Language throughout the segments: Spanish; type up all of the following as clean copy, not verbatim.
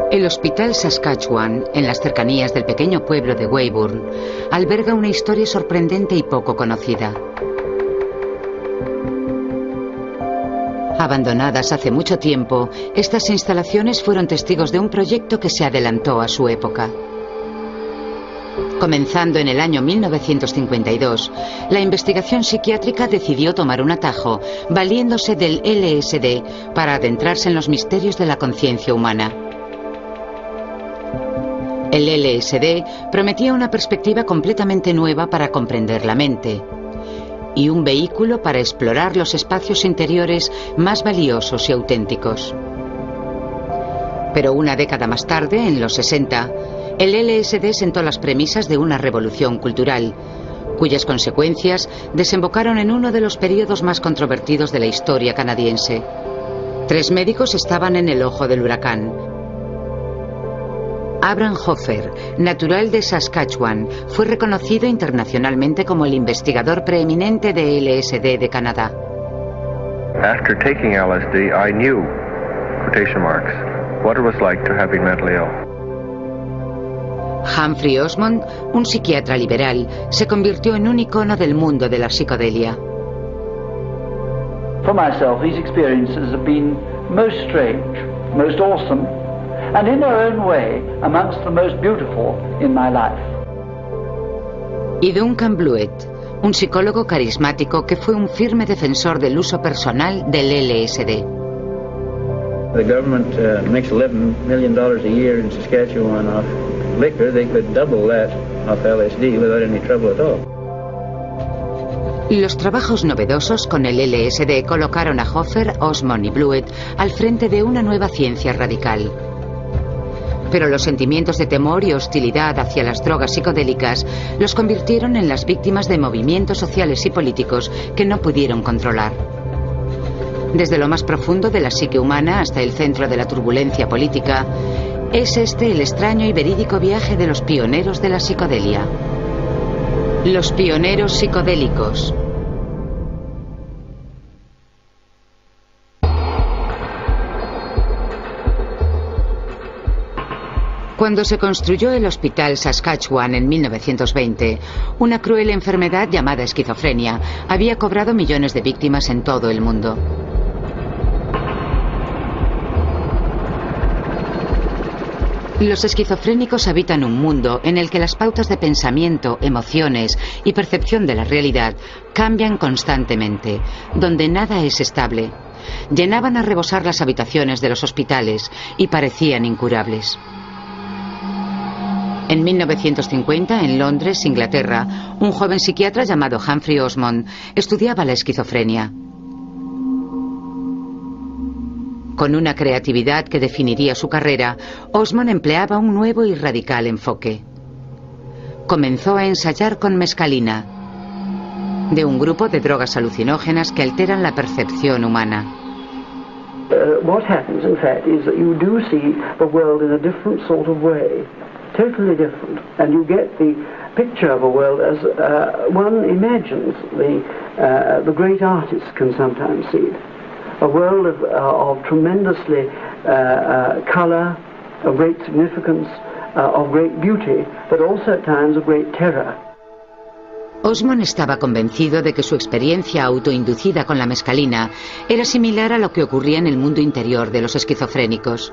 El Hospital Saskatchewan, en las cercanías del pequeño pueblo de Weyburn, alberga una historia sorprendente y poco conocida. Abandonadas hace mucho tiempo, estas instalaciones fueron testigos de un proyecto que se adelantó a su época. Comenzando en el año 1952, la investigación psiquiátrica decidió tomar un atajo, valiéndose del LSD para adentrarse en los misterios de la conciencia humana. El LSD prometía una perspectiva completamente nueva para comprender la mente y un vehículo para explorar los espacios interiores más valiosos y auténticos. Pero una década más tarde, en los 60, el LSD sentó las premisas de una revolución cultural, cuyas consecuencias desembocaron en uno de los periodos más controvertidos de la historia canadiense. 3 médicos estaban en el ojo del huracán. Abraham Hoffer, natural de Saskatchewan, fue reconocido internacionalmente como el investigador preeminente de LSD de Canadá. After taking LSD, I knew, quotation marks, what it was like to have been mentally ill. Humphrey Osmond, un psiquiatra liberal, se convirtió en un icono del mundo de la psicodelia. For myself, these experiences have been most strange, most awesome, and in their own way, amongst the most beautiful in my life. Y Duncan Blewett, un psicólogo carismático que fue un firme defensor del uso personal del LSD. The government makes $11 million a year in Saskatchewan off liquor. They could double that off LSD without any trouble at all. Los trabajos novedosos con el LSD colocaron a Hoffer, Osmond y Blewett al frente de una nueva ciencia radical. Pero los sentimientos de temor y hostilidad hacia las drogas psicodélicas los convirtieron en las víctimas de movimientos sociales y políticos que no pudieron controlar. Desde lo más profundo de la psique humana hasta el centro de la turbulencia política, es este el extraño y verídico viaje de los pioneros de la psicodelia. Los pioneros psicodélicos. Cuando se construyó el Hospital Saskatchewan en 1920, una cruel enfermedad llamada esquizofrenia había cobrado millones de víctimas en todo el mundo. Los esquizofrénicos habitan un mundo en el que las pautas de pensamiento, emociones y percepción de la realidad cambian constantemente, donde nada es estable. Llenaban a rebosar las habitaciones de los hospitales y parecían incurables. En 1950, en Londres, Inglaterra, un joven psiquiatra llamado Humphrey Osmond estudiaba la esquizofrenia. Con una creatividad que definiría su carrera, Osmond empleaba un nuevo y radical enfoque. Comenzó a ensayar con mescalina, de un grupo de drogas alucinógenas que alteran la percepción humana. What happens, in fact, is that you do see the world in a different sort of way. Totally different, and you get the picture of a world as one imagines the great artists can sometimes see it. A world of tremendously colour, of great significance, of great beauty, but also at times of great terror. Osmond estaba convencido de que su experiencia autoinducida con la mescalina era similar a lo que ocurría en el mundo interior de los esquizofrénicos.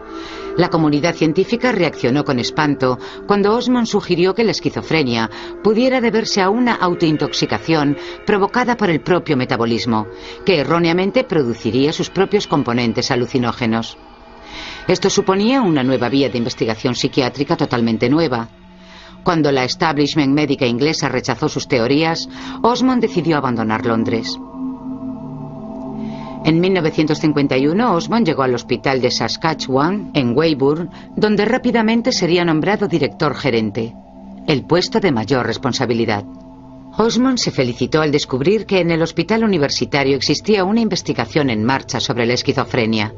La comunidad científica reaccionó con espanto cuando Osmond sugirió que la esquizofrenia pudiera deberse a una autointoxicación provocada por el propio metabolismo, que erróneamente produciría sus propios componentes alucinógenos. Esto suponía una nueva vía de investigación psiquiátrica totalmente nueva. Cuando la establishment médica inglesa rechazó sus teorías, Osmond decidió abandonar Londres. En 1951, Osmond llegó al Hospital de Saskatchewan, en Weyburn, donde rápidamente sería nombrado director gerente, el puesto de mayor responsabilidad. Osmond se felicitó al descubrir que en el hospital universitario existía una investigación en marcha sobre la esquizofrenia.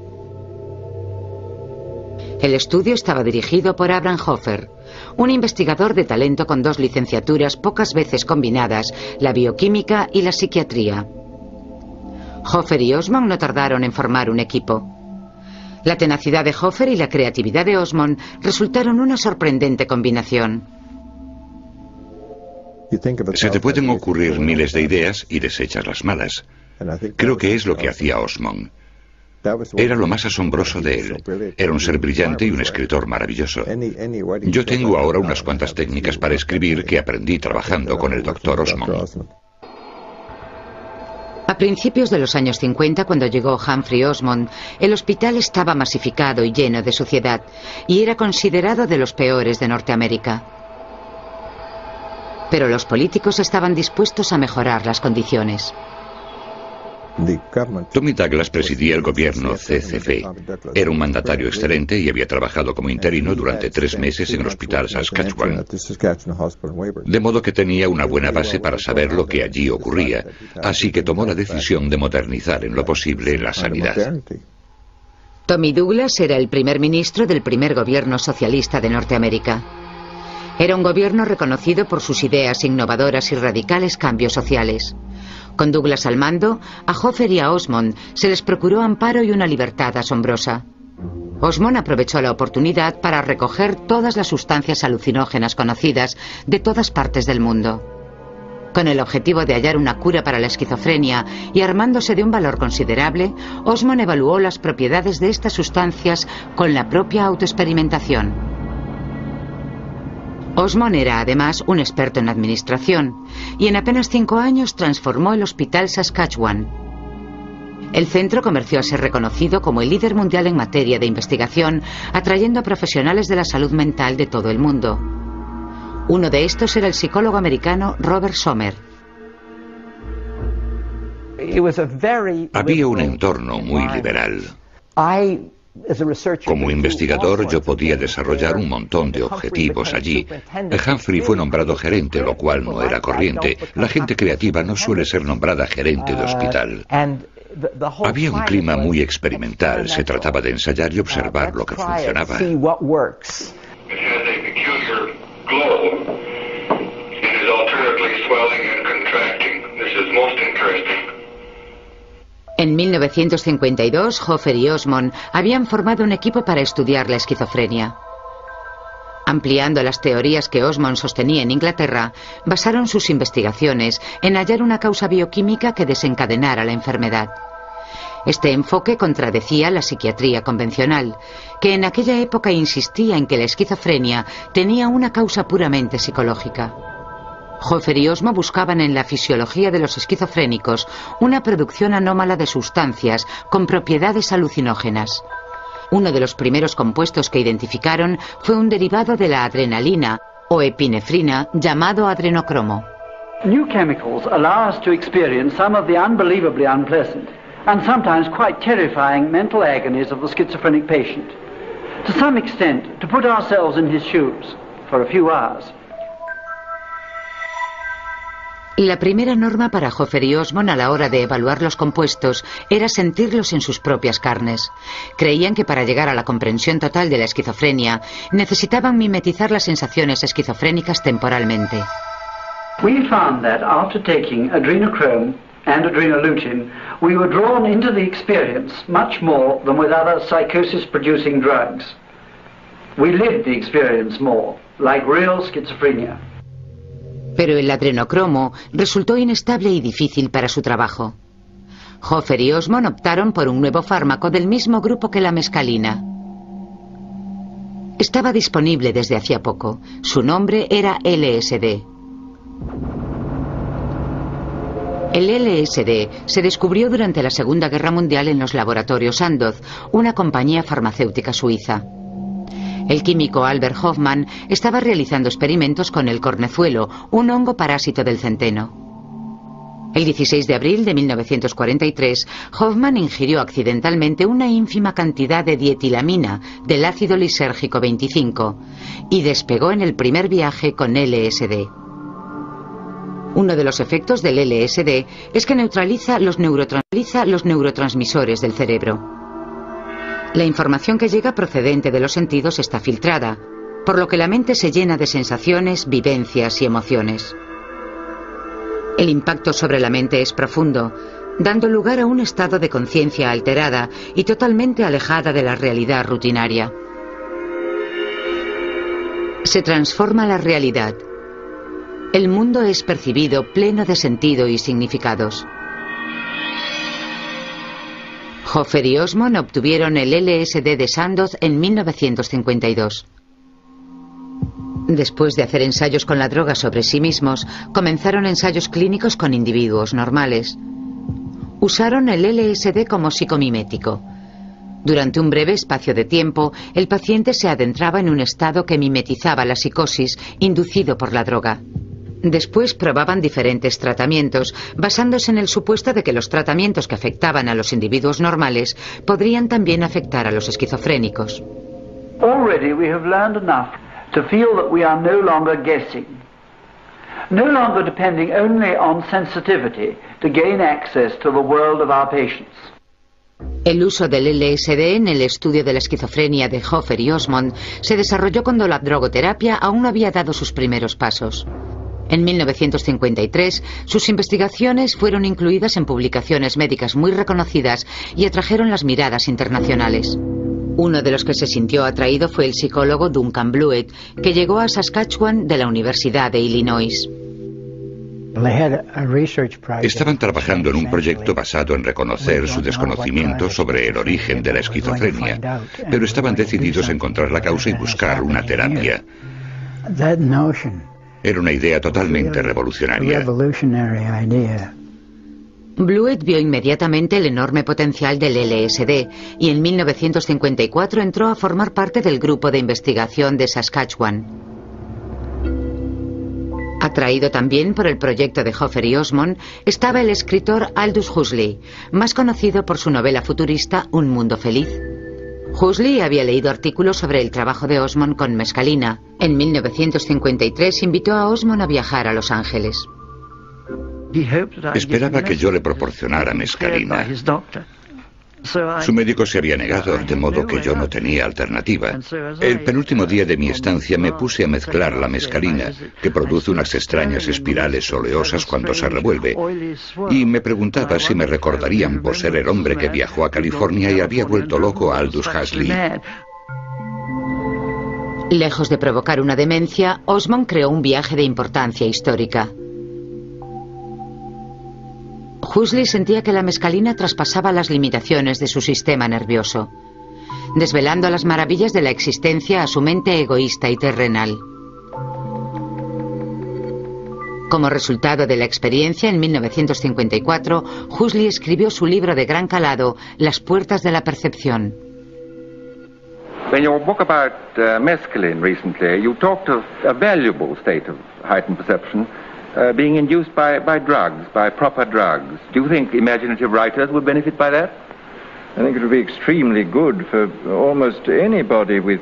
El estudio estaba dirigido por Abraham Hoffer, un investigador de talento con 2 licenciaturas pocas veces combinadas, la bioquímica y la psiquiatría. Hoffer y Osmond no tardaron en formar un equipo. La tenacidad de Hoffer y la creatividad de Osmond resultaron una sorprendente combinación. Se te pueden ocurrir miles de ideas y desechas las malas. Creo que es lo que hacía Osmond. Era lo más asombroso de él. Era un ser brillante y un escritor maravilloso. Yo tengo ahora unas cuantas técnicas para escribir que aprendí trabajando con el Dr. Osmond. A principios de los años 50, cuando llegó Humphrey Osmond, el hospital estaba masificado y lleno de suciedad, y era considerado de los peores de Norteamérica. Pero los políticos estaban dispuestos a mejorar las condiciones. Tommy Douglas presidía el gobierno CCF. Era un mandatario excelente y había trabajado como interino durante 3 meses en el hospital Saskatchewan. De modo que tenía una buena base para saber lo que allí ocurría, así que tomó la decisión de modernizar en lo posible la sanidad. Tommy Douglas era el primer ministro del primer gobierno socialista de Norteamérica. Era un gobierno reconocido por sus ideas innovadoras y radicales cambios sociales. Con Douglas al mando, a Hoffer y a Osmond se les procuró amparo y una libertad asombrosa. Osmond aprovechó la oportunidad para recoger todas las sustancias alucinógenas conocidas de todas partes del mundo. Con el objetivo de hallar una cura para la esquizofrenia y armándose de un valor considerable, Osmond evaluó las propiedades de estas sustancias con la propia autoexperimentación. Osmond era además un experto en administración y en apenas 5 años transformó el Hospital Saskatchewan. El centro comenzó a ser reconocido como el líder mundial en materia de investigación, atrayendo a profesionales de la salud mental de todo el mundo. Uno de estos era el psicólogo americano Robert Sommer. Había un entorno muy liberal. Como investigador yo podía desarrollar un montón de objetivos allí. Humphrey fue nombrado gerente, lo cual no era corriente. La gente creativa no suele ser nombrada gerente de hospital. Había un clima muy experimental. Se trataba de ensayar y observar lo que funcionaba. En 1952, Hoffer y Osmond habían formado un equipo para estudiar la esquizofrenia. Ampliando las teorías que Osmond sostenía en Inglaterra, basaron sus investigaciones en hallar una causa bioquímica que desencadenara la enfermedad. Este enfoque contradecía la psiquiatría convencional, que en aquella época insistía en que la esquizofrenia tenía una causa puramente psicológica. Hoffer y Osmond buscaban en la fisiología de los esquizofrénicos una producción anómala de sustancias con propiedades alucinógenas. Uno de los primeros compuestos que identificaron fue un derivado de la adrenalina o epinefrina llamado adrenocromo. New chemicals allow us to experience some of the unbelievably unpleasant and sometimes quite terrifying mental agonies of the schizophrenic patient. To some extent, to put ourselves in his shoes for a few hours. La primera norma para Hoffer y Osmond a la hora de evaluar los compuestos era sentirlos en sus propias carnes. Creían que para llegar a la comprensión total de la esquizofrenia necesitaban mimetizar las sensaciones esquizofrénicas temporalmente. We found that after taking adrenochrome and adrenolutin, we were drawn into the experience much more than with other psychosis-producing drugs. We lived the experience more, like real schizophrenia. Pero el adrenocromo resultó inestable y difícil para su trabajo. Hoffer y Osmond optaron por un nuevo fármaco del mismo grupo que la mescalina. Estaba disponible desde hacía poco. Su nombre era LSD. El LSD se descubrió durante la Segunda Guerra Mundial en los laboratorios Sandoz, una compañía farmacéutica suiza. El químico Albert Hofmann estaba realizando experimentos con el cornezuelo, un hongo parásito del centeno. El 16 de abril de 1943, Hofmann ingirió accidentalmente una ínfima cantidad de dietilamina del ácido lisérgico 25 y despegó en el primer viaje con LSD. Uno de los efectos del LSD es que neutraliza los neurotransmisores del cerebro. La información que llega procedente de los sentidos está filtrada, por lo que la mente se llena de sensaciones, vivencias y emociones. El impacto sobre la mente es profundo, dando lugar a un estado de conciencia alterada y totalmente alejada de la realidad rutinaria. Se transforma la realidad. El mundo es percibido pleno de sentido y significados. Hoffer y Osmond obtuvieron el LSD de Sandoz en 1952. Después de hacer ensayos con la droga sobre sí mismos, comenzaron ensayos clínicos con individuos normales. Usaron el LSD como psicomimético. Durante un breve espacio de tiempo, el paciente se adentraba en un estado que mimetizaba la psicosis inducido por la droga. Después probaban diferentes tratamientos, basándose en el supuesto de que los tratamientos que afectaban a los individuos normales podrían también afectar a los esquizofrénicos. Already we have learned enough to feel that we are no longer guessing, no longer depending only on sensitivity to gain access to the world of our patients. El uso del LSD en el estudio de la esquizofrenia de Hoffer y Osmond se desarrolló cuando la drogoterapia aún no había dado sus primeros pasos. En 1953, sus investigaciones fueron incluidas en publicaciones médicas muy reconocidas y atrajeron las miradas internacionales. Uno de los que se sintió atraído fue el psicólogo Duncan Blewett, que llegó a Saskatchewan de la Universidad de Illinois. Estaban trabajando en un proyecto basado en reconocer su desconocimiento sobre el origen de la esquizofrenia, pero estaban decididos a encontrar la causa y buscar una terapia. Era una idea totalmente revolucionaria. Blewett vio inmediatamente el enorme potencial del LSD y en 1954 entró a formar parte del grupo de investigación de Saskatchewan. Atraído también por el proyecto de Hoffer y Osmond, estaba el escritor Aldous Huxley, más conocido por su novela futurista Un mundo feliz. Huxley había leído artículos sobre el trabajo de Osmond con mescalina. En 1953 invitó a Osmond a viajar a Los Ángeles. Esperaba que yo le proporcionara mescalina. Su médico se había negado, de modo que yo no tenía alternativa. El penúltimo día de mi estancia me puse a mezclar la mescalina, que produce unas extrañas espirales oleosas cuando se revuelve, y me preguntaba si me recordarían por ser el hombre que viajó a California y había vuelto loco a Aldous Huxley. Lejos de provocar una demencia, Osmond creó un viaje de importancia histórica. Huxley sentía que la mescalina traspasaba las limitaciones de su sistema nervioso, desvelando las maravillas de la existencia a su mente egoísta y terrenal. Como resultado de la experiencia, en 1954, Huxley escribió su libro de gran calado, Las puertas de la percepción. In your book about mescaline recently, you talked of a valuable state of heightened perception being induced by drugs, by proper drugs. Do you think imaginative writers would benefit by that? I think it would be extremely good for almost anybody with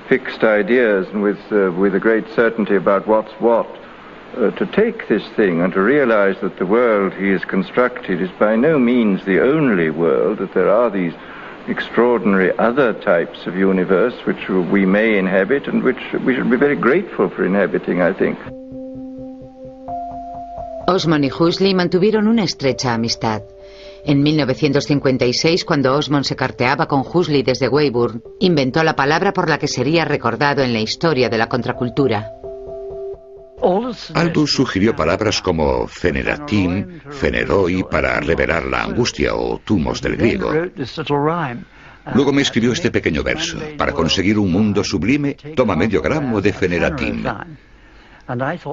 fixed ideas and with a great certainty about what's what, to take this thing and to realize that the world he has constructed is by no means the only world, that there are these extraordinary other types of universe which we may inhabit and which we should be very grateful for inhabiting, I think. Osmond y Huxley mantuvieron una estrecha amistad. En 1956, cuando Osmond se carteaba con Huxley desde Weyburn, inventó la palabra por la que sería recordado en la historia de la contracultura. Aldous sugirió palabras como feneratim, feneroi para revelar la angustia o tumos del griego. Luego me escribió este pequeño verso: para conseguir un mundo sublime, toma medio gramo de feneratim.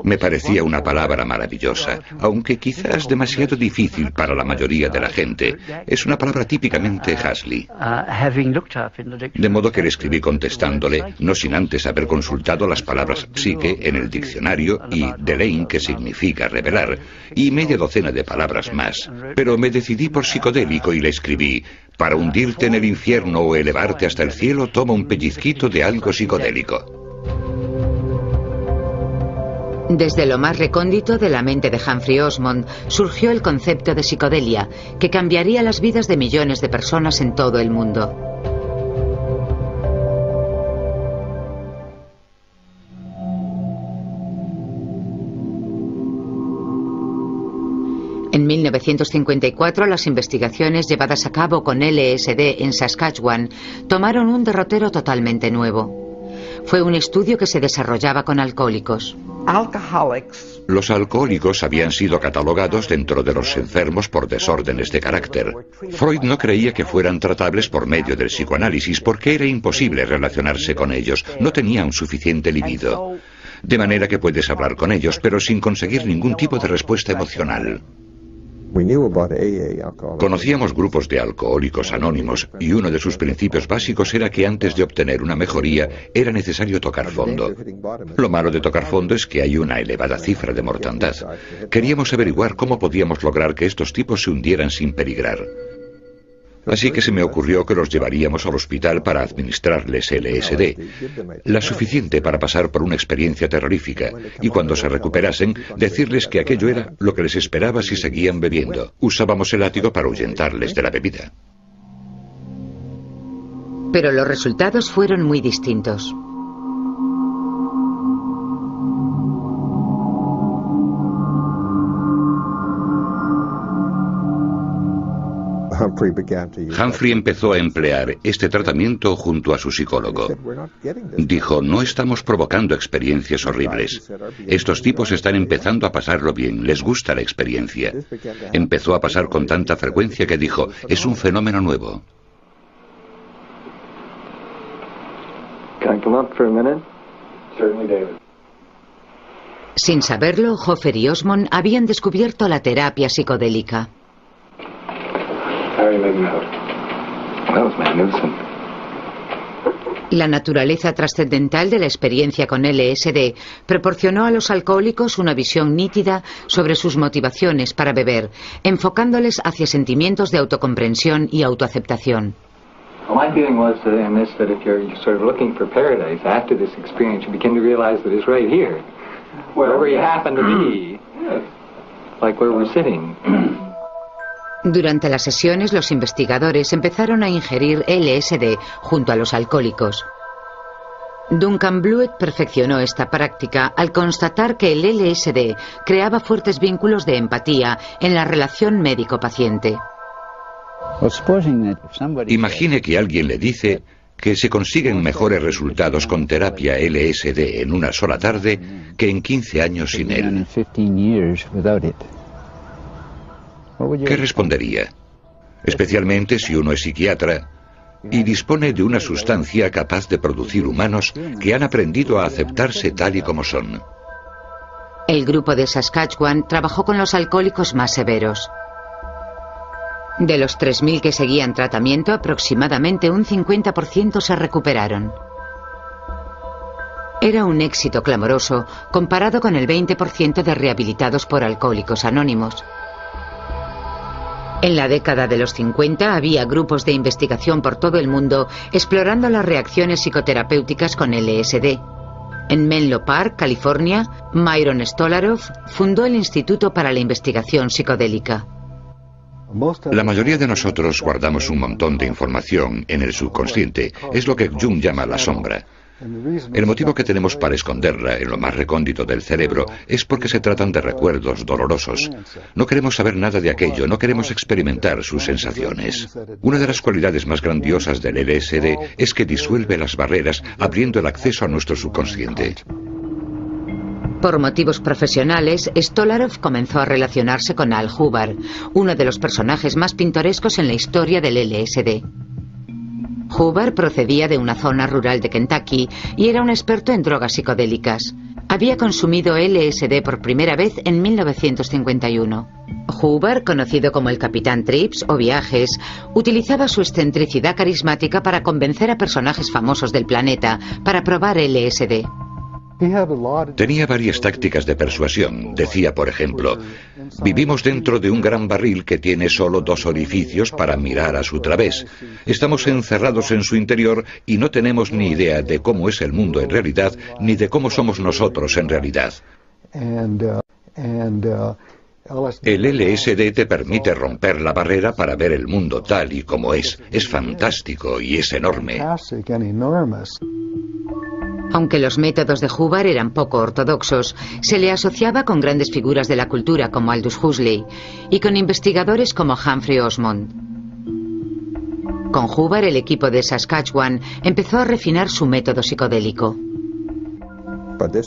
Me parecía una palabra maravillosa, aunque quizás demasiado difícil para la mayoría de la gente. Es una palabra típicamente Huxley. De modo que le escribí contestándole, no sin antes haber consultado las palabras psique en el diccionario y delein, que significa revelar, y media docena de palabras más. Pero me decidí por psicodélico y le escribí: para hundirte en el infierno o elevarte hasta el cielo, toma un pellizquito de algo psicodélico. Desde lo más recóndito de la mente de Humphrey Osmond surgió el concepto de psicodelia, que cambiaría las vidas de millones de personas en todo el mundo. En 1954, las investigaciones llevadas a cabo con LSD en Saskatchewan tomaron un derrotero totalmente nuevo. Fue un estudio que se desarrollaba con alcohólicos. Los alcohólicos habían sido catalogados dentro de los enfermos por desórdenes de carácter. Freud no creía que fueran tratables por medio del psicoanálisis porque era imposible relacionarse con ellos, no tenían suficiente libido. De manera que puedes hablar con ellos, pero sin conseguir ningún tipo de respuesta emocional. Conocíamos grupos de alcohólicos anónimos y uno de sus principios básicos era que antes de obtener una mejoría era necesario tocar fondo. Lo malo de tocar fondo es que hay una elevada cifra de mortandad. Queríamos averiguar cómo podíamos lograr que estos tipos se hundieran sin peligrar. Así que se me ocurrió que los llevaríamos al hospital para administrarles LSD, la suficiente para pasar por una experiencia terrorífica, y cuando se recuperasen, decirles que aquello era lo que les esperaba si seguían bebiendo. Usábamos el látigo para ahuyentarles de la bebida. Pero los resultados fueron muy distintos. Humphrey empezó a emplear este tratamiento junto a su psicólogo. Dijo, no estamos provocando experiencias horribles. Estos tipos están empezando a pasarlo bien, les gusta la experiencia. Empezó a pasar con tanta frecuencia que dijo, es un fenómeno nuevo. Sin saberlo, Hoffer y Osmond habían descubierto la terapia psicodélica. La naturaleza trascendental de la experiencia con LSD proporcionó a los alcohólicos una visión nítida sobre sus motivaciones para beber, enfocándoles hacia sentimientos de autocomprensión y autoaceptación. My feeling was in this that if you're sort of looking for paradise after this experience, you begin to realize that it's right here, wherever you happen to be, like where we're sitting. Durante las sesiones, los investigadores empezaron a ingerir LSD junto a los alcohólicos. Duncan Blewett perfeccionó esta práctica al constatar que el LSD creaba fuertes vínculos de empatía en la relación médico-paciente. Imagine que alguien le dice que se consiguen mejores resultados con terapia LSD en una sola tarde que en 15 años sin él. ¿Qué respondería? Especialmente si uno es psiquiatra y dispone de una sustancia capaz de producir humanos que han aprendido a aceptarse tal y como son. El grupo de Saskatchewan trabajó con los alcohólicos más severos. De los 3.000 que seguían tratamiento, aproximadamente un 50% se recuperaron. Era un éxito clamoroso comparado con el 20% de rehabilitados por Alcohólicos Anónimos. En la década de los 50 había grupos de investigación por todo el mundo explorando las reacciones psicoterapéuticas con LSD. En Menlo Park, California, Myron Stolarov fundó el Instituto para la Investigación Psicodélica. La mayoría de nosotros guardamos un montón de información en el subconsciente. Es lo que Jung llama la sombra. El motivo que tenemos para esconderla en lo más recóndito del cerebro es porque se tratan de recuerdos dolorosos. No queremos saber nada de aquello, no queremos experimentar sus sensaciones. Una de las cualidades más grandiosas del LSD es que disuelve las barreras, abriendo el acceso a nuestro subconsciente. Por motivos profesionales, Stolarov comenzó a relacionarse con Al Hubbard, uno de los personajes más pintorescos en la historia del LSD. Hubbard procedía de una zona rural de Kentucky y era un experto en drogas psicodélicas. Había consumido LSD por primera vez en 1951. Hubbard, conocido como el Capitán Trips o Viajes, utilizaba su excentricidad carismática para convencer a personajes famosos del planeta para probar LSD. Tenía varias tácticas de persuasión. Decía, por ejemplo, vivimos dentro de un gran barril que tiene solo 2 orificios para mirar a su través. Estamos encerrados en su interior y no tenemos ni idea de cómo es el mundo en realidad, ni de cómo somos nosotros en realidad. El LSD te permite romper la barrera para ver el mundo tal y como es. Es fantástico y es enorme. Aunque los métodos de Hubbard eran poco ortodoxos, se le asociaba con grandes figuras de la cultura como Aldous Huxley y con investigadores como Humphrey Osmond. Con Hubbard, el equipo de Saskatchewan empezó a refinar su método psicodélico.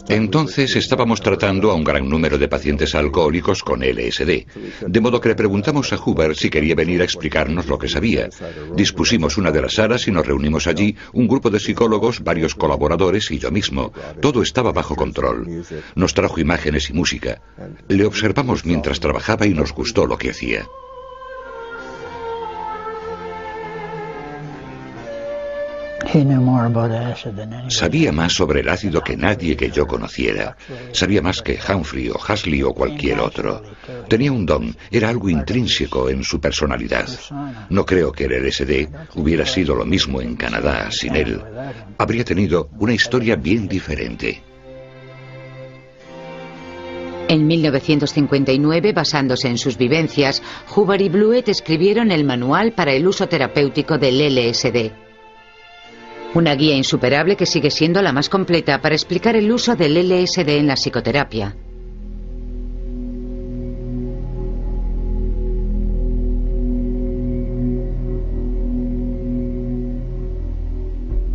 Entonces estábamos tratando a un gran número de pacientes alcohólicos con LSD, de modo que le preguntamos a Hubbard si quería venir a explicarnos lo que sabía. Dispusimos una de las salas y nos reunimos allí, un grupo de psicólogos, varios colaboradores y yo mismo. Todo estaba bajo control. Nos trajo imágenes y música. Le observamos mientras trabajaba y nos gustó lo que hacía. Sabía más sobre el ácido que nadie que yo conociera. Sabía más que Humphrey o Huxley o cualquier otro. Tenía un don, era algo intrínseco en su personalidad. No creo que el LSD hubiera sido lo mismo en Canadá sin él. Habría tenido una historia bien diferente. En 1959, basándose en sus vivencias, Hubbard y Blewett escribieron el Manual para el uso terapéutico del LSD. Una guía insuperable que sigue siendo la más completa para explicar el uso del LSD en la psicoterapia.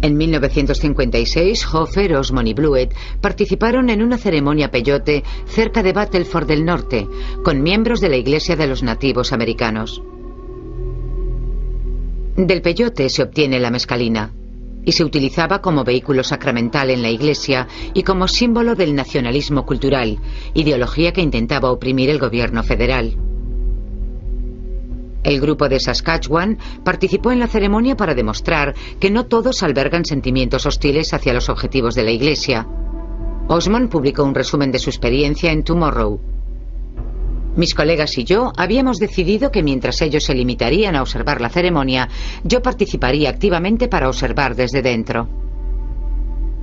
En 1956, Hoffer, Osmond y Blewett participaron en una ceremonia peyote cerca de Battleford del Norte, con miembros de la Iglesia de los Nativos Americanos. Del peyote se obtiene la mescalina y se utilizaba como vehículo sacramental en la Iglesia y como símbolo del nacionalismo cultural, ideología que intentaba oprimir el gobierno federal. El grupo de Saskatchewan participó en la ceremonia para demostrar que no todos albergan sentimientos hostiles hacia los objetivos de la Iglesia. Osmond publicó un resumen de su experiencia en Tomorrow. Mis colegas y yo habíamos decidido que mientras ellos se limitarían a observar la ceremonia, yo participaría activamente para observar desde dentro.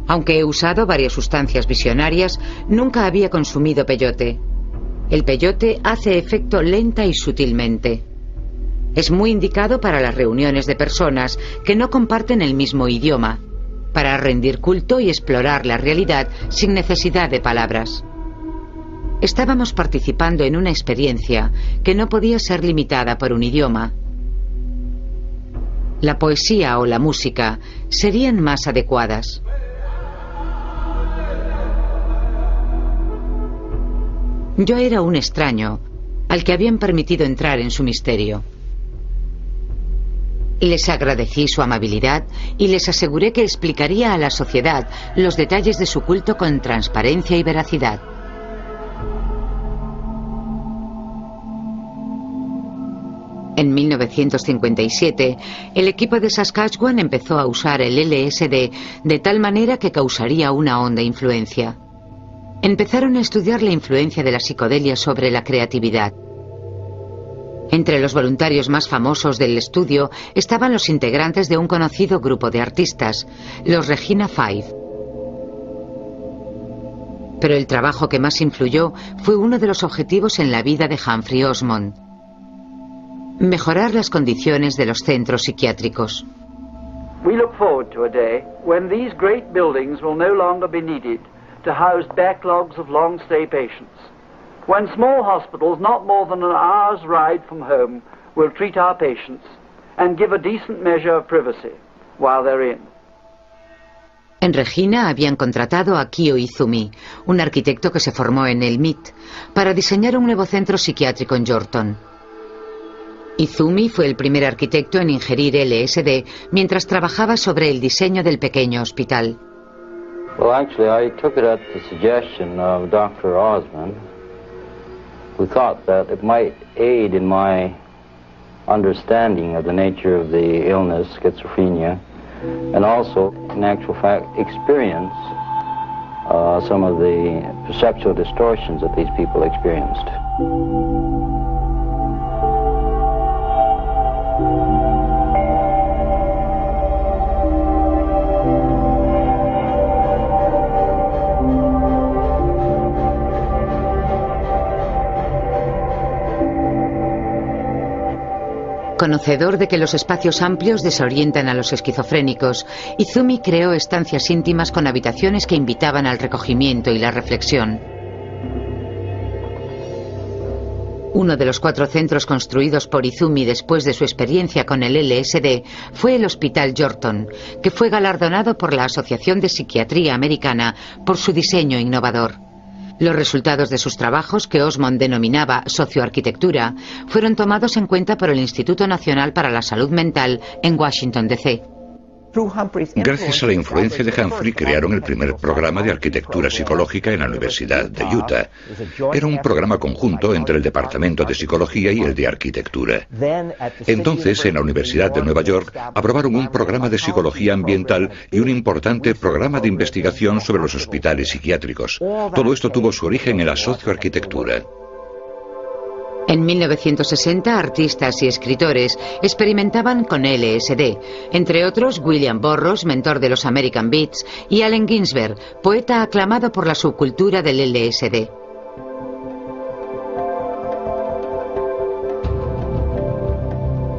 Aunque he usado varias sustancias visionarias, nunca había consumido peyote. El peyote hace efecto lenta y sutilmente. Es muy indicado para las reuniones de personas que no comparten el mismo idioma, para rendir culto y explorar la realidad sin necesidad de palabras. Estábamos participando en una experiencia que no podía ser limitada por un idioma. La poesía o la música serían más adecuadas. Yo era un extraño, al que habían permitido entrar en su misterio. Les agradecí su amabilidad y les aseguré que explicaría a la sociedad los detalles de su culto con transparencia y veracidad. En 1957, el equipo de Saskatchewan empezó a usar el LSD de tal manera que causaría una honda influencia. Empezaron a estudiar la influencia de la psicodelia sobre la creatividad. Entre los voluntarios más famosos del estudio estaban los integrantes de un conocido grupo de artistas, los Regina Five. Pero el trabajo que más influyó fue uno de los objetivos en la vida de Humphrey Osmond: mejorar las condiciones de los centros psiquiátricos. We look forward to a day when these great buildings will no longer be needed to house backlogs of long-stay patients. When small hospitals not more than an hour's ride from home will treat our patients and give a decent measure of privacy while they're in. En Regina habían contratado a Kyo Izumi, un arquitecto que se formó en el MIT, para diseñar un nuevo centro psiquiátrico en Yorkton. Izumi fue el primer arquitecto en ingerir LSD mientras trabajaba sobre el diseño del pequeño hospital. Well, actually, I took it at the suggestion of Dr. Osmond, who thought that it might aid in my understanding of the nature of the illness, schizophrenia, and also, in actual fact, experience some of the perceptual distortions that these people experienced. Conocedor de que los espacios amplios desorientan a los esquizofrénicos, Izumi creó estancias íntimas con habitaciones que invitaban al recogimiento y la reflexión. Uno de los 4 centros construidos por Izumi después de su experiencia con el LSD fue el Hospital Yorkton, que fue galardonado por la Asociación de Psiquiatría Americana por su diseño innovador. Los resultados de sus trabajos, que Osmond denominaba socioarquitectura, fueron tomados en cuenta por el Instituto Nacional para la Salud Mental en Washington, D.C. Gracias a la influencia de Humphrey crearon el primer programa de arquitectura psicológica en la Universidad de Utah. Era un programa conjunto entre el Departamento de Psicología y el de Arquitectura. Entonces, en la Universidad de Nueva York, aprobaron un programa de psicología ambiental y un importante programa de investigación sobre los hospitales psiquiátricos. Todo esto tuvo su origen en la socioarquitectura. En 1960, artistas y escritores experimentaban con LSD, entre otros William Burroughs, mentor de los American Beats, y Allen Ginsberg, poeta aclamado por la subcultura del LSD.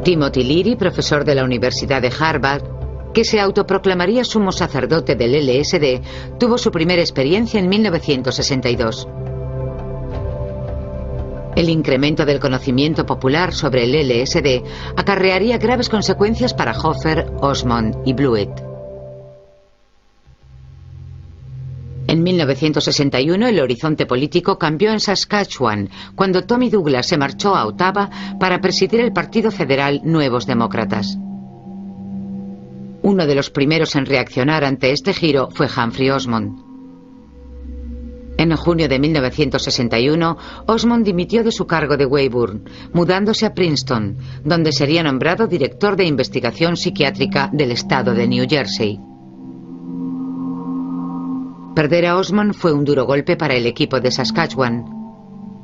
Timothy Leary, profesor de la Universidad de Harvard, que se autoproclamaría sumo sacerdote del LSD, tuvo su primera experiencia en 1962. El incremento del conocimiento popular sobre el LSD acarrearía graves consecuencias para Hoffer, Osmond y Blewett. En 1961 el horizonte político cambió en Saskatchewan, cuando Tommy Douglas se marchó a Ottawa para presidir el Partido Federal Nuevos Demócratas. Uno de los primeros en reaccionar ante este giro fue Humphrey Osmond. En junio de 1961, Osmond dimitió de su cargo de Weyburn, mudándose a Princeton, donde sería nombrado director de investigación psiquiátrica del estado de New Jersey. Perder a Osmond fue un duro golpe para el equipo de Saskatchewan,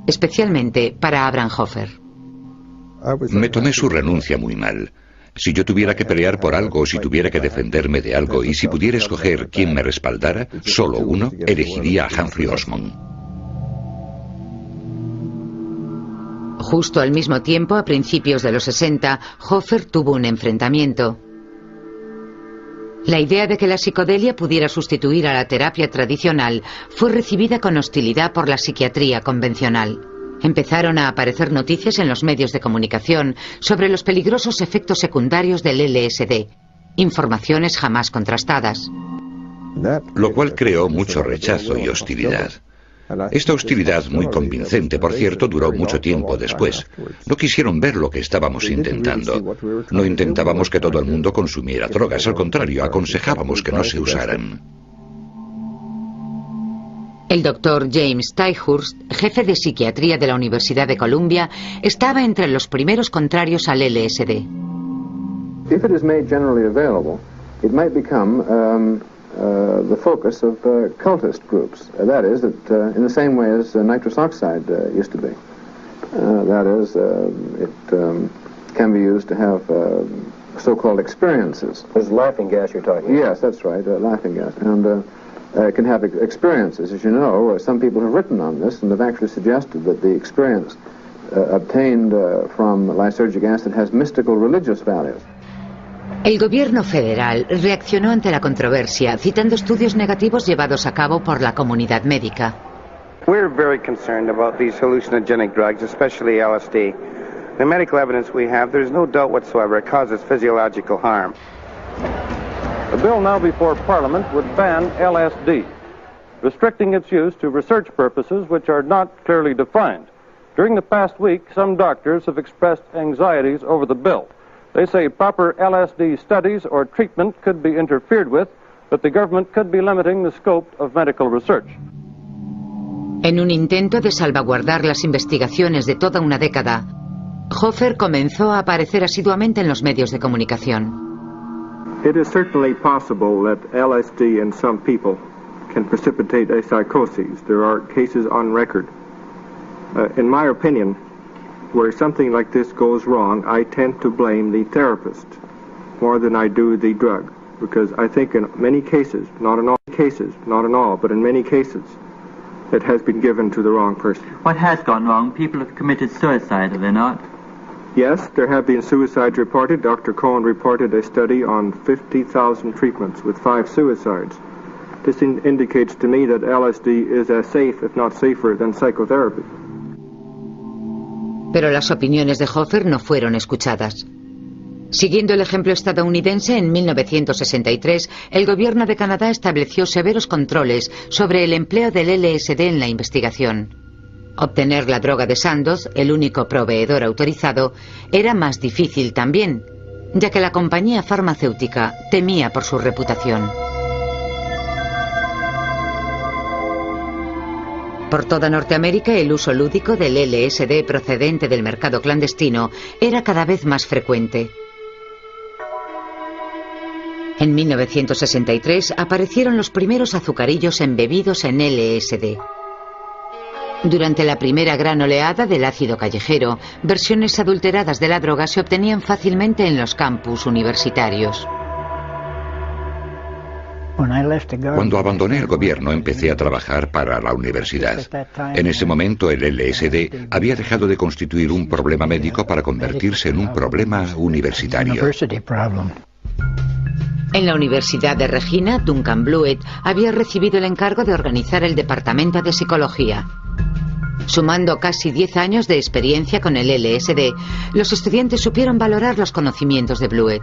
especialmente para Abraham Hoffer. Me tomé su renuncia muy mal. Si yo tuviera que pelear por algo, si tuviera que defenderme de algo y si pudiera escoger quién me respaldara, solo uno, elegiría a Humphrey Osmond. Justo al mismo tiempo, a principios de los 60, Hoffer tuvo un enfrentamiento. La idea de que la psicodelia pudiera sustituir a la terapia tradicional fue recibida con hostilidad por la psiquiatría convencional. Empezaron a aparecer noticias en los medios de comunicación sobre los peligrosos efectos secundarios del LSD, informaciones jamás contrastadas. Lo cual creó mucho rechazo y hostilidad. Esta hostilidad, muy convincente, por cierto, duró mucho tiempo después. No quisieron ver lo que estábamos intentando. No intentábamos que todo el mundo consumiera drogas, al contrario, aconsejábamos que no se usaran. El doctor James Tyhurst, jefe de psiquiatría de la Universidad de Columbia, estaba entre los primeros contrarios al LSD. If it is made generally available, it might become the focus of cultist groups. That is, that in the same way as nitrous oxide used to be. That is, it can be used to have so-called experiences. This is laughing gas you're talking about? Yes, that's right, laughing gas. And can have experiences. As you know, some people have written on this and have actually suggested that the experience obtained from lysergic acid has mystical religious values. El gobierno federal reaccionó ante la controversia, citando estudios negativos llevados a cabo por la comunidad médica. We're very concerned about these hallucinogenic drugs, especially LSD. The medical evidence we have, there's no doubt whatsoever it causes physiological harm. The bill now before Parliament would ban LSD, restricting its use to research purposes which are not clearly defined. During the past week, some doctors have expressed anxieties over the bill. They say proper LSD studies or treatment could be interfered with, but the government could be limiting the scope of medical research. En un intento de salvaguardar las investigaciones de toda una década, Hoffer comenzó a aparecer asiduamente en los medios de comunicación. It is certainly possible that LSD in some people can precipitate a psychosis. There are cases on record. In my opinion, where something like this goes wrong, I tend to blame the therapist more than I do the drug, because I think in many cases, not in all, but in many cases, it has been given to the wrong person. What has gone wrong? People have committed suicide, have they not? Yes, there have been suicides reported. Dr. Cohen reported a study on 50,000 treatments with 5 suicides. This indicates to me that LSD is as safe, if not safer, than psychotherapy. Pero las opiniones de Hoffer no fueron escuchadas. Siguiendo el ejemplo estadounidense, en 1963, el gobierno de Canadá estableció severos controles sobre el empleo del LSD en la investigación. Obtener la droga de Sandoz, el único proveedor autorizado, era más difícil también, ya que la compañía farmacéutica temía por su reputación. Por toda Norteamérica, el uso lúdico del LSD procedente del mercado clandestino era cada vez más frecuente. En 1963 aparecieron los primeros azucarillos embebidos en LSD. Durante la primera gran oleada del ácido callejero, versiones adulteradas de la droga se obtenían fácilmente en los campus universitarios. Cuando abandoné el gobierno, empecé a trabajar para la universidad. En ese momento, el LSD había dejado de constituir un problema médico para convertirse en un problema universitario. En la Universidad de Regina, Duncan Blewett había recibido el encargo de organizar el Departamento de Psicología. Sumando casi 10 años de experiencia con el LSD, los estudiantes supieron valorar los conocimientos de Blewett.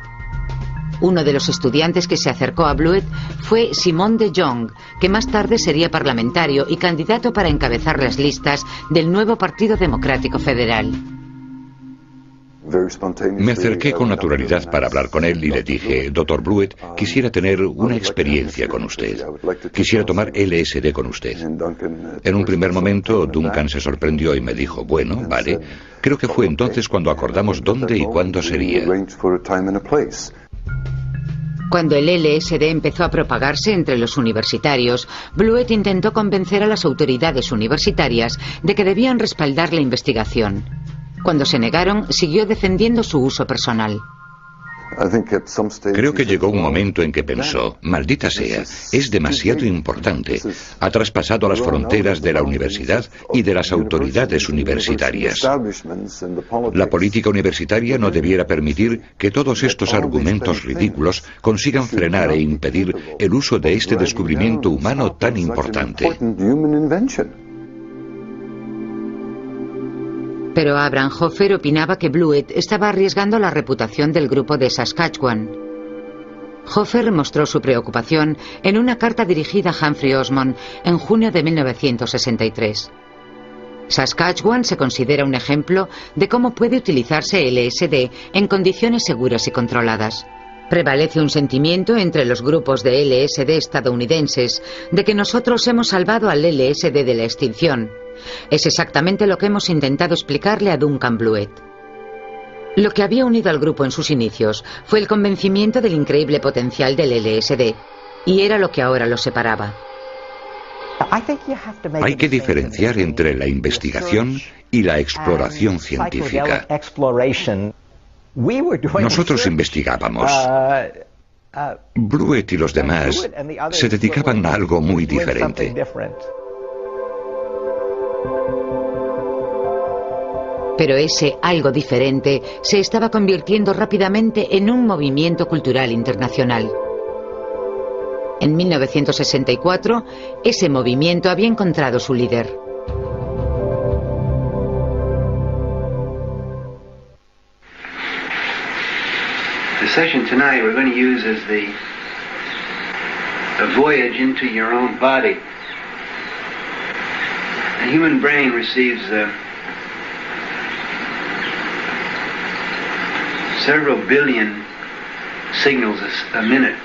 Uno de los estudiantes que se acercó a Blewett fue Simon de Jong, que más tarde sería parlamentario y candidato para encabezar las listas del nuevo Partido Democrático Federal. Me acerqué con naturalidad para hablar con él y le dije: Dr. Blewett, quisiera tener una experiencia con usted. Quisiera tomar LSD con usted. En un primer momento, Duncan se sorprendió y me dijo: bueno, vale. Creo que fue entonces cuando acordamos dónde y cuándo sería. Cuando el LSD empezó a propagarse entre los universitarios, Blewett intentó convencer a las autoridades universitarias de que debían respaldar la investigación. Cuando se negaron, siguió defendiendo su uso personal. Creo que llegó un momento en que pensó: maldita sea, es demasiado importante. Ha traspasado las fronteras de la universidad y de las autoridades universitarias. La política universitaria no debiera permitir que todos estos argumentos ridículos consigan frenar e impedir el uso de este descubrimiento humano tan importante. Pero Abraham Hoffer opinaba que Blewett estaba arriesgando la reputación del grupo de Saskatchewan. Hoffer mostró su preocupación en una carta dirigida a Humphrey Osmond en junio de 1963. Saskatchewan se considera un ejemplo de cómo puede utilizarse LSD en condiciones seguras y controladas. Prevalece un sentimiento entre los grupos de LSD estadounidenses de que nosotros hemos salvado al LSD de la extinción. Es exactamente lo que hemos intentado explicarle a Duncan Blewett. Lo que había unido al grupo en sus inicios fue el convencimiento del increíble potencial del LSD, y era lo que ahora los separaba. Hay que diferenciar entre la investigación y la exploración científica. Nosotros investigábamos. Blewett y los demás se dedicaban a algo muy diferente. Pero ese algo diferente se estaba convirtiendo rápidamente en un movimiento cultural internacional. En 1964, ese movimiento había encontrado su líder. The session tonight we're going to use as a voyage into your own body. The human brain receives several billion signals a minute.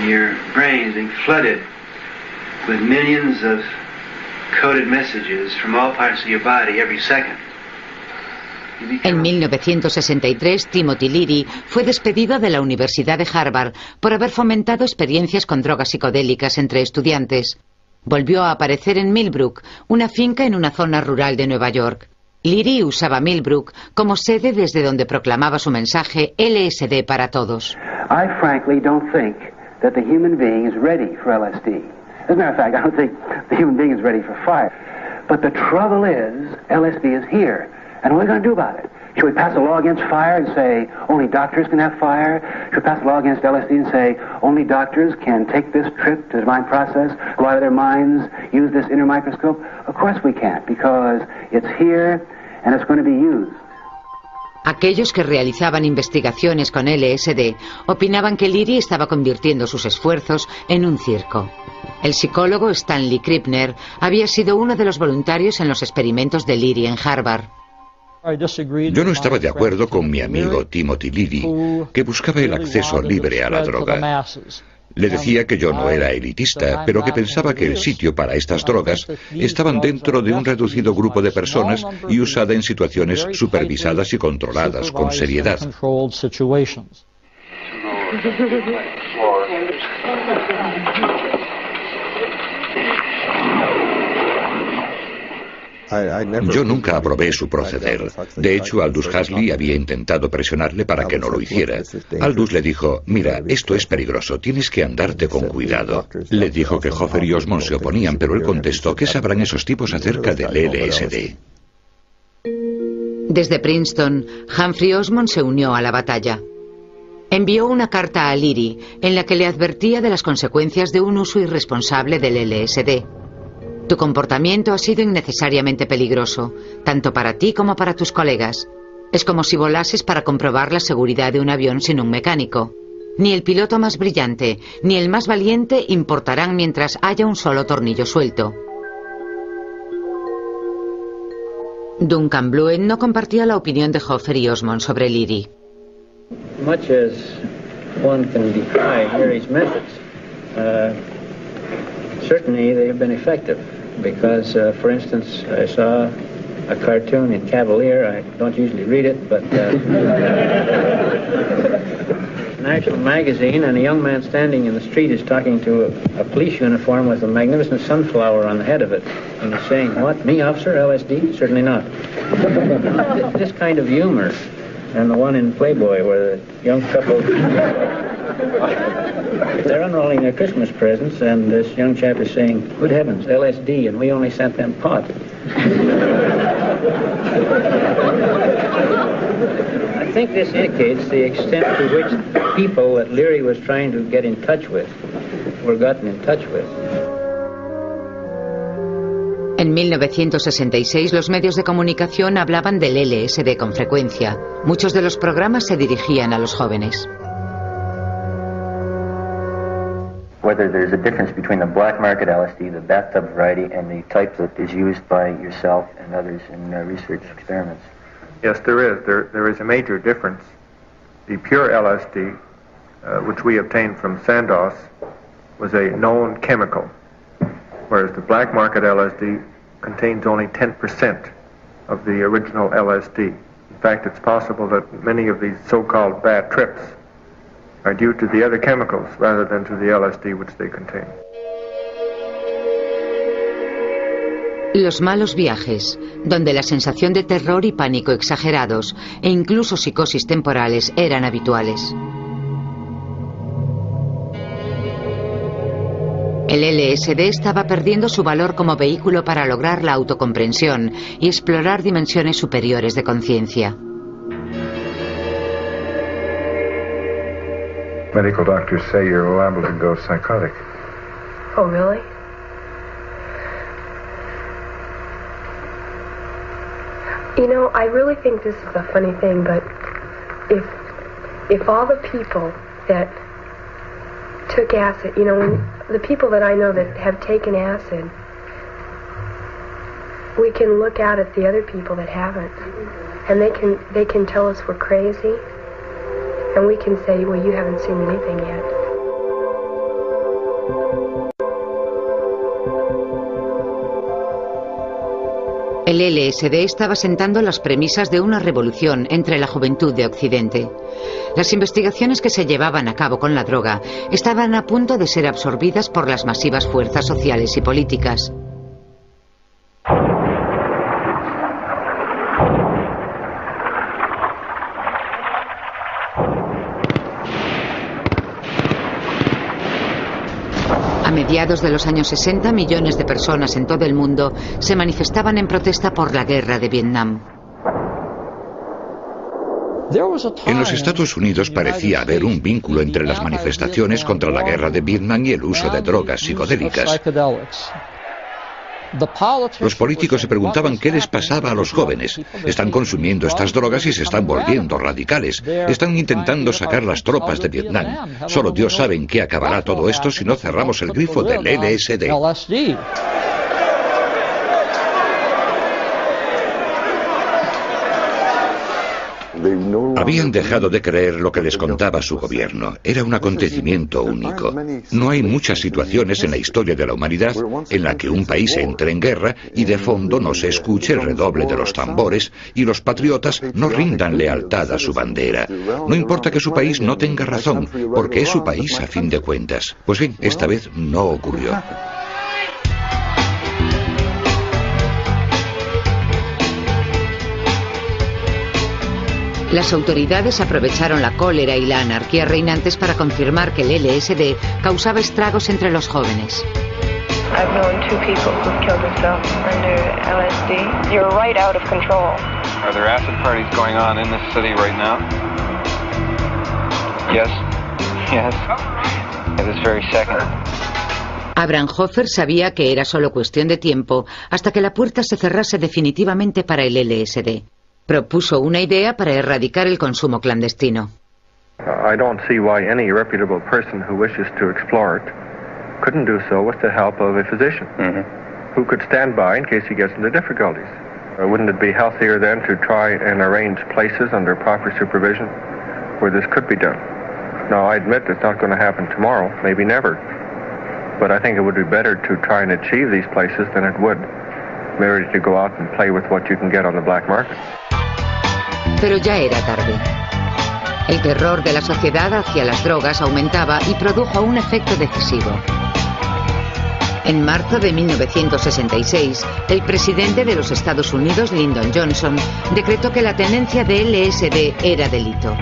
Your brain is being flooded with millions of coded messages from all parts of your body every second. En 1963, Timothy Leary fue despedido de la Universidad de Harvard por haber fomentado experiencias con drogas psicodélicas entre estudiantes. Volvió a aparecer en Millbrook, una finca en una zona rural de Nueva York. Leary usaba Millbrook como sede desde donde proclamaba su mensaje LSD para todos. I frankly don't think that the human being is ready for LSD. As a matter of fact, I don't think the human being is ready for fire. But the trouble is, LSD is here. And what are we going to do about it? Should we pass a law against fire and say only doctors can have fire? Should we pass a law against LSD and say only doctors can take this trip to the divine process, go out of their minds, use this inner microscope? Of course we can't, because it's here and it's going to be used. Aquellos que realizaban investigaciones con LSD opinaban que Leary estaba convirtiendo sus esfuerzos en un circo. El psicólogo Stanley Krippner había sido uno de los voluntarios en los experimentos de Leary en Harvard. Yo no estaba de acuerdo con mi amigo Timothy Leary, que buscaba el acceso libre a la droga. Le decía que yo no era elitista, pero que pensaba que el sitio para estas drogas estaban dentro de un reducido grupo de personas y usada en situaciones supervisadas y controladas con seriedad. Yo nunca aprobé su proceder. De hecho, Aldous Huxley había intentado presionarle para que no lo hiciera. Aldous le dijo, mira, esto es peligroso, tienes que andarte con cuidado. Le dijo que Hoffer y Osmond se oponían, pero él contestó, ¿qué sabrán esos tipos acerca del LSD? Desde Princeton, Humphrey Osmond se unió a la batalla. Envió una carta a Leary en la que le advertía de las consecuencias de un uso irresponsable del LSD. Tu comportamiento ha sido innecesariamente peligroso, tanto para ti como para tus colegas. Es como si volases para comprobar la seguridad de un avión sin un mecánico. Ni el piloto más brillante, ni el más valiente importarán mientras haya un solo tornillo suelto. Duncan Bluen no compartía la opinión de Hoffer y Osmond sobre Leary. Much as one can decry Leary's methods, certainly they have been effective. Because, for instance, I saw a cartoon in Cavalier. I don't usually read it, but National Magazine, and a young man standing in the street is talking to a police uniform with a magnificent sunflower on the head of it. And he's saying, what, me, officer, LSD? Certainly not. This kind of humor. And the one in Playboy where the young couple, they're unrolling their Christmas presents, and this young chap is saying, good heavens, LSD, and we only sent them pot. I think this indicates the extent to which the people that Leary was trying to get in touch with were gotten in touch with. En 1966 los medios de comunicación hablaban del LSD con frecuencia. Muchos de los programas se dirigían a los jóvenes. Whether there's a difference between the black market LSD, the bathtub variety, and the type that is used by yourself and others in research experiments. Yes, there is. There is a major difference. The pure LSD, which we obtained from Sandoz, was a known chemical, whereas the black market LSD contains only 10% of the original LSD. In fact, it's possible that many of these so-called bad trips are due to the other chemicals rather than to the LSD which they contain. Los malos viajes, donde la sensación de terror y pánico exagerados e incluso psicosis temporales eran habituales. El LSD estaba perdiendo su valor como vehículo para lograr la autocomprensión y explorar dimensiones superiores de conciencia. Medical doctors say you're liable to go psychotic. Oh, really? You know, I really think this is a funny thing, but if all the people that took acid, you know, when the people that I know that have taken acid, we can look out at the other people that haven't, and they can tell us we're crazy, and we can say, well, you haven't seen anything yet. El LSD estaba sentando las premisas de una revolución entre la juventud de Occidente. Las investigaciones que se llevaban a cabo con la droga estaban a punto de ser absorbidas por las masivas fuerzas sociales y políticas. A mediados de los años 60, millones de personas en todo el mundo se manifestaban en protesta por la guerra de Vietnam. En los Estados Unidos parecía haber un vínculo entre las manifestaciones contra la guerra de Vietnam y el uso de drogas psicodélicas. Los políticos se preguntaban qué les pasaba a los jóvenes. Están consumiendo estas drogas y se están volviendo radicales. Están intentando sacar las tropas de Vietnam. Solo Dios sabe en qué acabará todo esto si no cerramos el grifo del LSD. Habían dejado de creer lo que les contaba su gobierno. Era un acontecimiento único. No hay muchas situaciones en la historia de la humanidad en la que un país entre en guerra y de fondo no se escuche el redoble de los tambores y los patriotas no rindan lealtad a su bandera. No importa que su país no tenga razón, porque es su país a fin de cuentas. Pues bien, esta vez no ocurrió. Las autoridades aprovecharon la cólera y la anarquía reinantes para confirmar que el LSD causaba estragos entre los jóvenes. I've known 2 people who've killed themselves under LSD. You're right out of control. Are there acid parties going on in this city right now? Yes. Yes. At this very second. Abraham Hoffer sabía que era solo cuestión de tiempo hasta que la puerta se cerrase definitivamente para el LSD. Propuso una idea para erradicar el consumo clandestino. I don't see why any reputable person who wishes to explore it couldn't do so with the help of a physician who could stand by in case he gets into difficulties. Wouldn't it be healthier then to try and arrange places under proper supervision where this could be done? Now, I admit it's not going to happen tomorrow, maybe never, but I think it would be better to try and achieve these places than it would merely to go out and play with what you can get on the black market. Pero ya era tarde. El terror de la sociedad hacia las drogas aumentaba y produjo un efecto decisivo. En marzo de 1966, el presidente de los Estados Unidos, Lyndon Johnson, decretó que la tenencia de LSD era delito.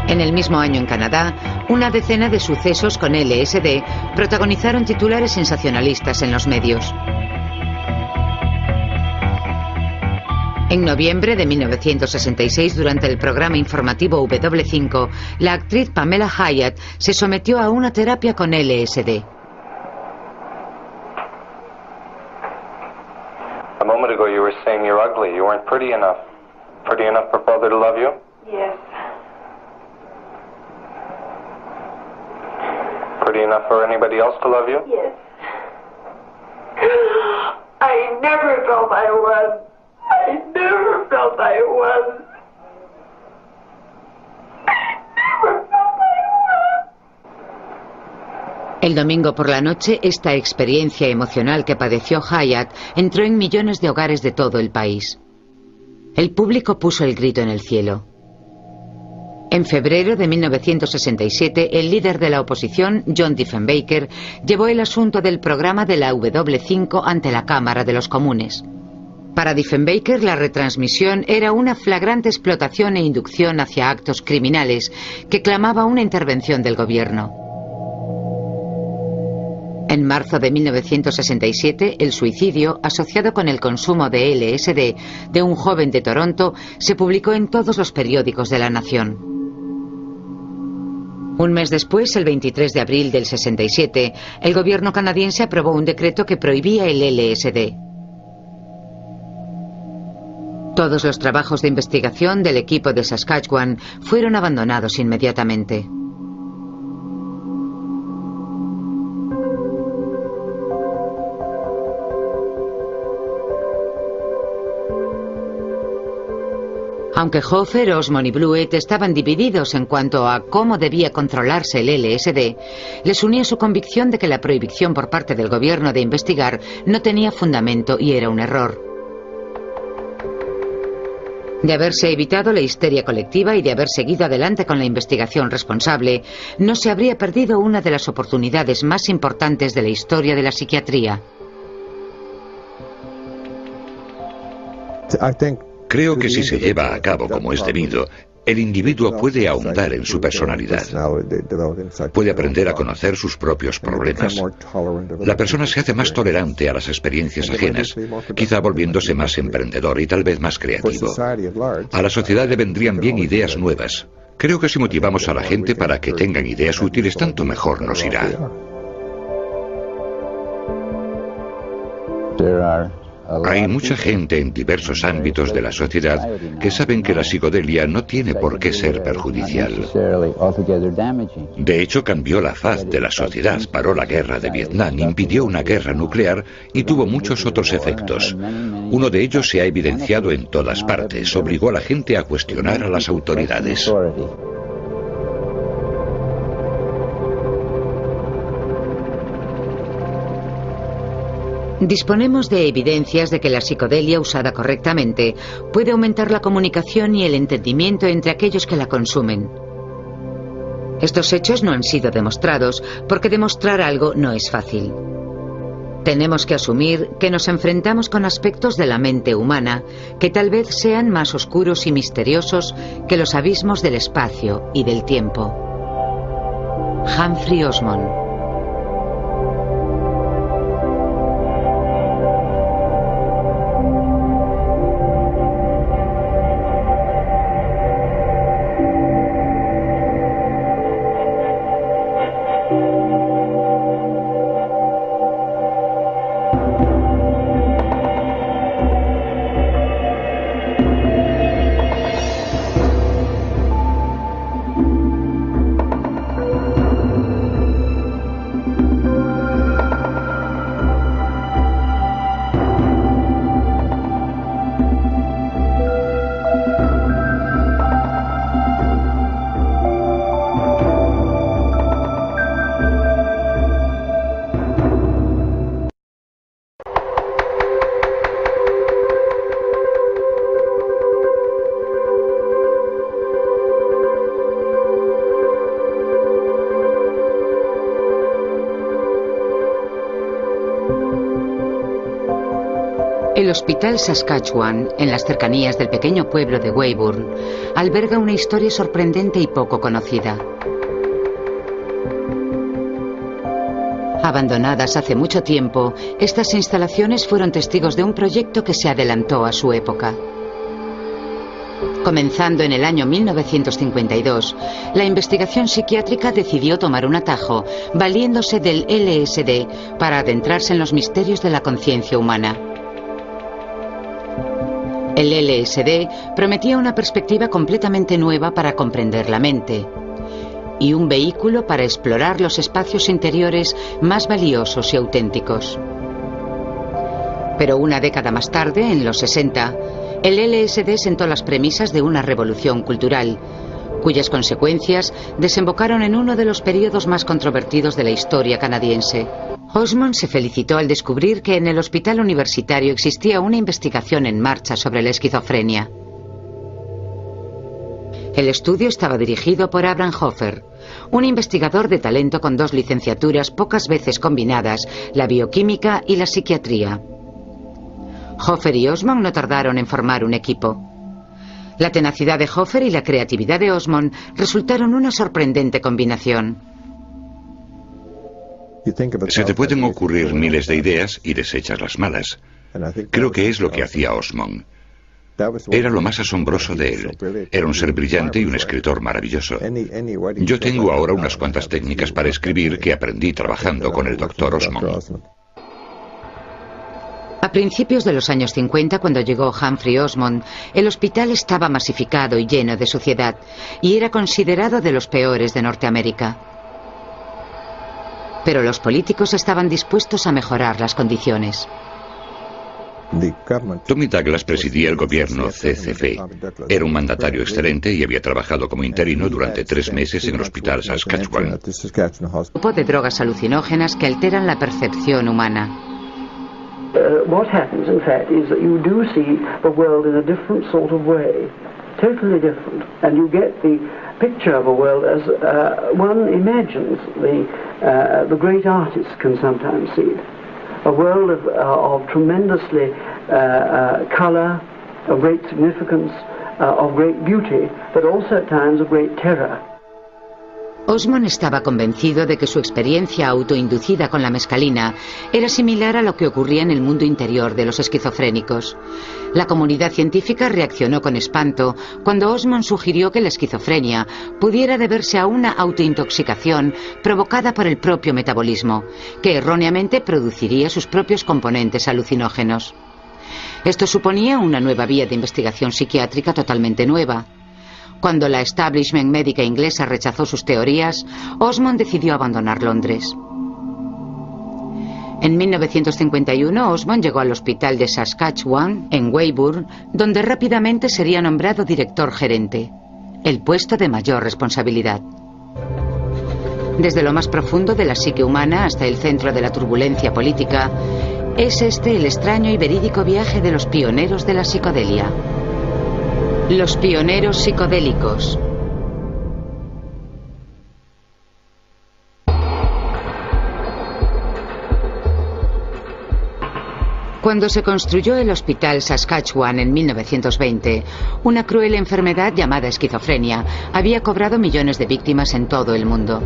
En el mismo año en Canadá, una decena de sucesos con LSD protagonizaron titulares sensacionalistas en los medios. En noviembre de 1966, durante el programa informativo W5, la actriz Pamela Hyatt se sometió a una terapia con LSD. A moment ago you were saying you're ugly. You weren't pretty enough. Pretty enough for father to love you? Yes. Pretty enough for anybody else to love you? Yes. I never felt I was. I never felt I was. El domingo por la noche, esta experiencia emocional que padeció Hyatt entró en millones de hogares de todo el país. El público puso el grito en el cielo. En febrero de 1967, el líder de la oposición, John Diefenbaker, llevó el asunto del programa de la W5 ante la Cámara de los Comunes. Para Diefenbaker, la retransmisión era una flagrante explotación e inducción hacia actos criminales que clamaba una intervención del gobierno. En marzo de 1967, el suicidio, asociado con el consumo de LSD de un joven de Toronto, se publicó en todos los periódicos de la nación. Un mes después, el 23 de abril del 67, el gobierno canadiense aprobó un decreto que prohibía el LSD. Todos los trabajos de investigación del equipo de Saskatchewan fueron abandonados inmediatamente. Aunque Hoffer, Osmond y Blewett estaban divididos en cuanto a cómo debía controlarse el LSD, les unía su convicción de que la prohibición por parte del gobierno de investigar no tenía fundamento y era un error. De haberse evitado la histeria colectiva y de haber seguido adelante con la investigación responsable, no se habría perdido una de las oportunidades más importantes de la historia de la psiquiatría. Creo que si se lleva a cabo como es debido, El individuo puede ahondar en su personalidad, puede aprender a conocer sus propios problemas. La persona se hace más tolerante a las experiencias ajenas, quizá volviéndose más emprendedor y tal vez más creativo. A la sociedad le vendrían bien ideas nuevas. Creo que si motivamos a la gente para que tengan ideas útiles, tanto mejor nos irá. Hay mucha gente en diversos ámbitos de la sociedad que saben que la psicodelia no tiene por qué ser perjudicial. De hecho, cambió la faz de la sociedad, paró la guerra de Vietnam, impidió una guerra nuclear y tuvo muchos otros efectos. Uno de ellos se ha evidenciado en todas partes, obligó a la gente a cuestionar a las autoridades. Disponemos de evidencias de que la psicodelia usada correctamente puede aumentar la comunicación y el entendimiento entre aquellos que la consumen. Estos hechos no han sido demostrados porque demostrar algo no es fácil. Tenemos que asumir que nos enfrentamos con aspectos de la mente humana que tal vez sean más oscuros y misteriosos que los abismos del espacio y del tiempo. Humphrey Osmond. El Hospital Saskatchewan, en las cercanías del pequeño pueblo de Weyburn, alberga una historia sorprendente y poco conocida. Abandonadas hace mucho tiempo, estas instalaciones fueron testigos de un proyecto que se adelantó a su época. Comenzando en el año 1952, la investigación psiquiátrica decidió tomar un atajo, valiéndose del LSD para adentrarse en los misterios de la conciencia humana. El LSD prometía una perspectiva completamente nueva para comprender la mente y un vehículo para explorar los espacios interiores más valiosos y auténticos. Pero una década más tarde, en los 60, el LSD sentó las premisas de una revolución cultural, cuyas consecuencias desembocaron en uno de los períodos más controvertidos de la historia canadiense. Osmond se felicitó al descubrir que en el hospital universitario existía una investigación en marcha sobre la esquizofrenia. El estudio estaba dirigido por Abraham Hoffer, un investigador de talento con 2 licenciaturas pocas veces combinadas, la bioquímica y la psiquiatría. Hoffer y Osmond no tardaron en formar un equipo. La tenacidad de Hoffer y la creatividad de Osmond resultaron una sorprendente combinación. Se te pueden ocurrir miles de ideas y desechas las malas. Creo que es lo que hacía Osmond. Era lo más asombroso de él. Era un ser brillante y un escritor maravilloso. Yo tengo ahora unas cuantas técnicas para escribir que aprendí trabajando con el Dr. Osmond. A principios de los años 50, cuando llegó Humphrey Osmond, el hospital estaba masificado y lleno de suciedad, y era considerado de los peores de Norteamérica. Pero los políticos estaban dispuestos a mejorar las condiciones. Tommy Douglas presidía el gobierno CCP. Era un mandatario excelente y había trabajado como interino durante 3 meses en el Hospital Saskatchewan. Grupo de drogas alucinógenas que alteran la percepción humana. What happens, in fact, is that you do see the world in a different sort of way, totally different, and you get the picture of a world as one imagines the great artists can sometimes see it. A world of tremendously color, of great significance, of great beauty, but also at times of great terror. Osmond estaba convencido de que su experiencia autoinducida con la mescalina era similar a lo que ocurría en el mundo interior de los esquizofrénicos. La comunidad científica reaccionó con espanto cuando Osmond sugirió que la esquizofrenia pudiera deberse a una autointoxicación provocada por el propio metabolismo, que erróneamente produciría sus propios componentes alucinógenos. Esto suponía una nueva vía de investigación psiquiátrica totalmente nueva. Cuando la establishment médica inglesa rechazó sus teorías, Osmond decidió abandonar Londres. En 1951, Osmond llegó al hospital de Saskatchewan, en Weyburn, donde rápidamente sería nombrado director gerente, el puesto de mayor responsabilidad. Desde lo más profundo de la psique humana hasta el centro de la turbulencia política, es este el extraño y verídico viaje de los pioneros de la psicodelia. Los pioneros psicodélicos. Cuando se construyó el Hospital Saskatchewan en 1920, una cruel enfermedad llamada esquizofrenia había cobrado millones de víctimas en todo el mundo.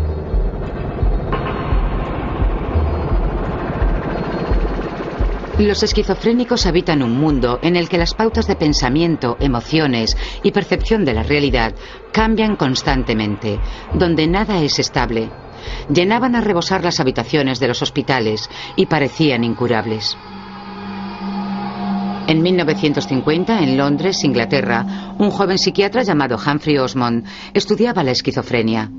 Los esquizofrénicos habitan un mundo en el que las pautas de pensamiento, emociones y percepción de la realidad cambian constantemente, donde nada es estable. Llenaban a rebosar las habitaciones de los hospitales y parecían incurables. En 1950, en Londres, Inglaterra, un joven psiquiatra llamado Humphrey Osmond estudiaba la esquizofrenia.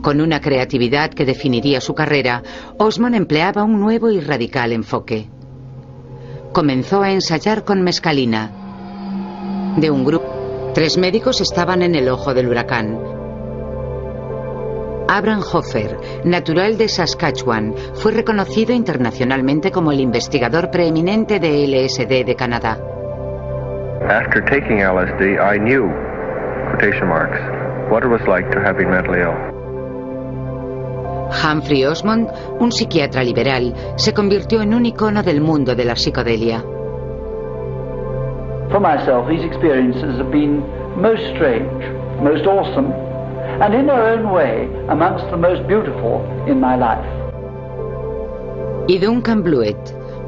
Con una creatividad que definiría su carrera, Osmond empleaba un nuevo y radical enfoque. Comenzó a ensayar con mescalina. De un grupo, 3 médicos estaban en el ojo del huracán. Abraham Hoffer, natural de Saskatchewan, fue reconocido internacionalmente como el investigador preeminente de LSD de Canadá. After taking LSD, I knew, quotation marks, what it was like to have been mentally ill. Humphrey Osmond, un psiquiatra liberal, se convirtió en un icono del mundo de la psicodelia. For myself, these experiences have been most strange, most awesome, and in their own way, amongst the most beautiful in my life. Y Duncan Blewett,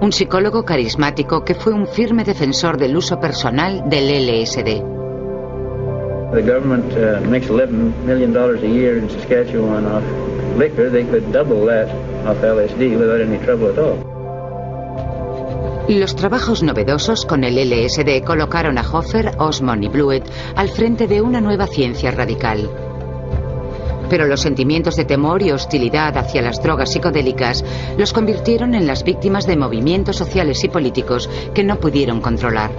un psicólogo carismático que fue un firme defensor del uso personal del LSD. The government makes $11 million a year in Saskatchewan off liquor. They could double that off LSD without any trouble at all. Los trabajos novedosos con el LSD colocaron a Hoffer, Osmond y Blewett al frente de una nueva ciencia radical. Pero los sentimientos de temor y hostilidad hacia las drogas psicodélicas los convirtieron en las víctimas de movimientos sociales y políticos que no pudieron controlar.